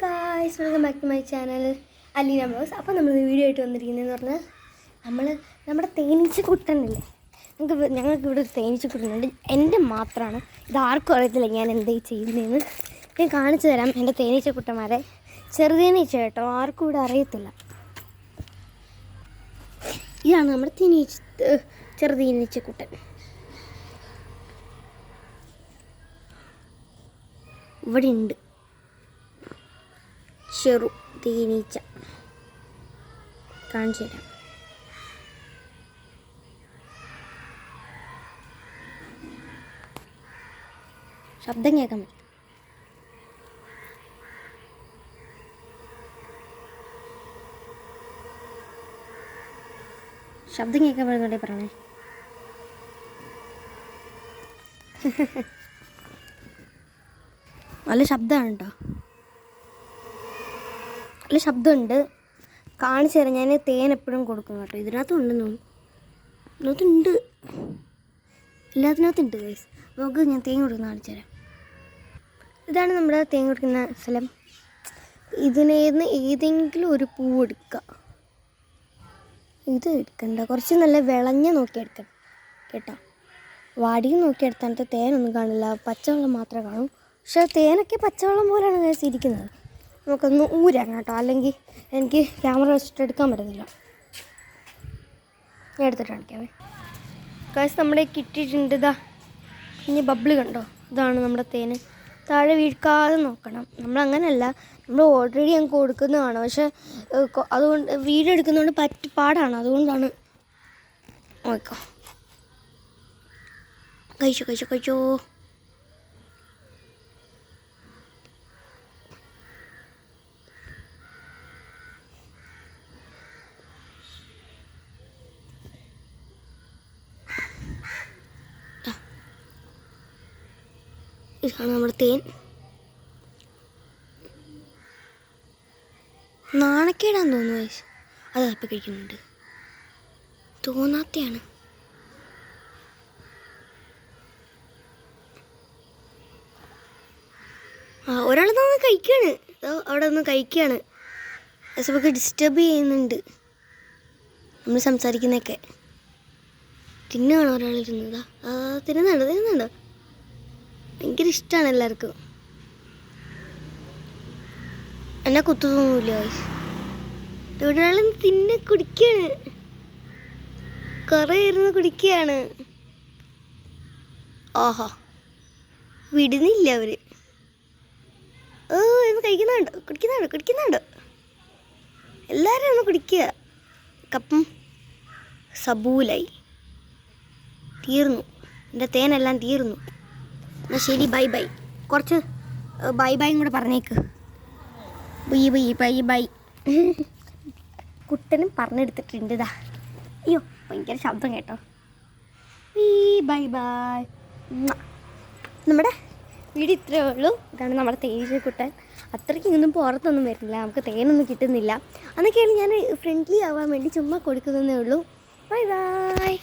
Guys, welcome back to my channel Aleena blogs. അപ്പോൾ നമ്മൾ video ആയിട്ട് വന്നിരിക്കുന്നതെന്ന് പറഞ്ഞാൽ നമ്മുടെ തേനീച്ചക്കുട്ടനില്ലേ, ഞങ്ങൾക്ക് ഇവിടെ ഒരു തേനീച്ചക്കുട്ടനുണ്ട്. എൻ്റെ മാത്രമാണ്, ഇത് ആർക്കും അറിയത്തില്ല ഞാൻ എന്താ ചെയ്യുന്നതെന്ന്. ഞാൻ കാണിച്ചു തരാം എൻ്റെ തേനീച്ചക്കുട്ടന്മാരെ. ചെറുതേനീച്ച കേട്ടോ, ആർക്കും ഇവിടെ അറിയത്തില്ല. ഇതാണ് നമ്മുടെ ചെറുതേനീച്ചക്കുട്ടൻ. ഇവിടെ ഉണ്ട് ചെറു തേനീച്ച, കാണിച്ചു തരാം. ശബ്ദം കേൾക്കാൻ പറ്റും. ശബ്ദം കേൾക്കാൻ പറ്റുന്നുണ്ടേ പറയണേ. നല്ല ശബ്ദമാണ് കേട്ടോ, നല്ല ശബ്ദമുണ്ട്. കാണിച്ചു തരാം. ഞാൻ തേൻ എപ്പോഴും കൊടുക്കും കേട്ടോ. ഇതിനകത്തുണ്ടെന്ന് തോന്നുന്നു, ഇതിനകത്തുണ്ട്, എല്ലാത്തിനകത്തുണ്ട് ഗൈസ്. നമുക്ക് ഞാൻ തേൻ കൊടുക്കുന്ന കാണിച്ചു തരാം. ഇതാണ് നമ്മുടെ തേൻ കൊടുക്കുന്ന സ്ഥലം. ഇതിനേന്ന് ഏതെങ്കിലും ഒരു പൂവ് എടുക്കുക. ഇത് എടുക്കണ്ട, കുറച്ച് നല്ല വിളഞ്ഞ നോക്കി എടുക്കണം കേട്ടോ. വാടിയും നോക്കി എടുത്താൽ തേനൊന്നും കാണില്ല, പച്ചവെള്ളം മാത്രമേ കാണൂ. പക്ഷേ തേനൊക്കെ പച്ചവെള്ളം പോലെയാണ് ഗൈസ് ഇരിക്കുന്നത്. നമുക്കൊന്ന് ഊരാം കേട്ടോ, അല്ലെങ്കിൽ എനിക്ക് ക്യാമറ വെച്ചിട്ട് എടുക്കാൻ പറ്റുന്നില്ല. ഞാൻ എടുത്തിട്ട് കാണിക്കാമേ ഗൈസ്. നമ്മുടെ കിട്ടിയിട്ടുണ്ട്. ഇതാ ഇനി ബബിള് കണ്ടോ, ഇതാണ് നമ്മുടെ തേന്. താഴെ വീഴ്ക്കാതെ നോക്കണം. നമ്മളങ്ങനെയല്ല, നമ്മൾ ഓൾറെഡി ഞങ്ങൾക്ക് കൊടുക്കുന്നതാണ്. പക്ഷേ അതുകൊണ്ട് വീഡിയോ എടുക്കുന്നതുകൊണ്ട് പാടാണ്, അതുകൊണ്ടാണ്. നോക്കാം, കഴിച്ചോ. ഇതാണ് നമ്മുടെ തേൻ. നാണക്കേടാന്ന് തോന്നുന്നു വയസ്സ്, അത് അപ്പം കഴിക്കുന്നുണ്ട്, തോന്നാത്തയാണ്. ഒരാൾ തന്നെ കഴിക്കുകയാണ്, അവിടെ നിന്ന് കഴിക്കുകയാണ്. നമുക്ക് ഡിസ്റ്റർബ് ചെയ്യുന്നുണ്ട് നമ്മൾ സംസാരിക്കുന്നതൊക്കെ. തിന്നുകയാണ് ഒരാളിരുന്നതാ, തിന്നുന്നുണ്ട്. ഭയങ്കര ഇഷ്ടമാണ് എല്ലാവർക്കും. എന്നെ കുത്തൊന്നുമില്ല. ഇവിടെ ഒരാൾ കുടിക്കുകയാണ്, കുറേ ഇരുന്ന് കുടിക്കുകയാണ്. ഓഹോ, വിടുന്നില്ല അവര്. കുടിക്കുന്നുണ്ട്. എല്ലാവരും ഒന്ന് കുടിക്കുക. കപ്പം സബൂലായി തീർന്നു, എൻ്റെ തേനെല്ലാം തീർന്നു. എന്നാൽ ശരി, ബൈ. കുറച്ച് ബൈയും കൂടെ പറഞ്ഞേക്ക്. ബൈ. കുട്ടനും പറഞ്ഞെടുത്തിട്ടുണ്ട്. ഇതാ, അയ്യോ ഭയങ്കര ശബ്ദം കേട്ടോ. ബൈ. നമ്മുടെ വീട് ഇത്രയേ ഉള്ളൂ. ഇതാണ് നമ്മുടെ തേനീച്ചക്കുട്ടൻ. അത്രയ്ക്ക് ഇങ്ങൊന്നും പുറത്തൊന്നും വരുന്നില്ല, നമുക്ക് തേനൊന്നും കിട്ടുന്നില്ല. അന്നൊക്കെയാണ് ഞാൻ ഫ്രണ്ട്ലി ആവാൻ വേണ്ടി ചുമ്മാ കൊടുക്കുന്നതേ ഉള്ളൂ. ബൈ.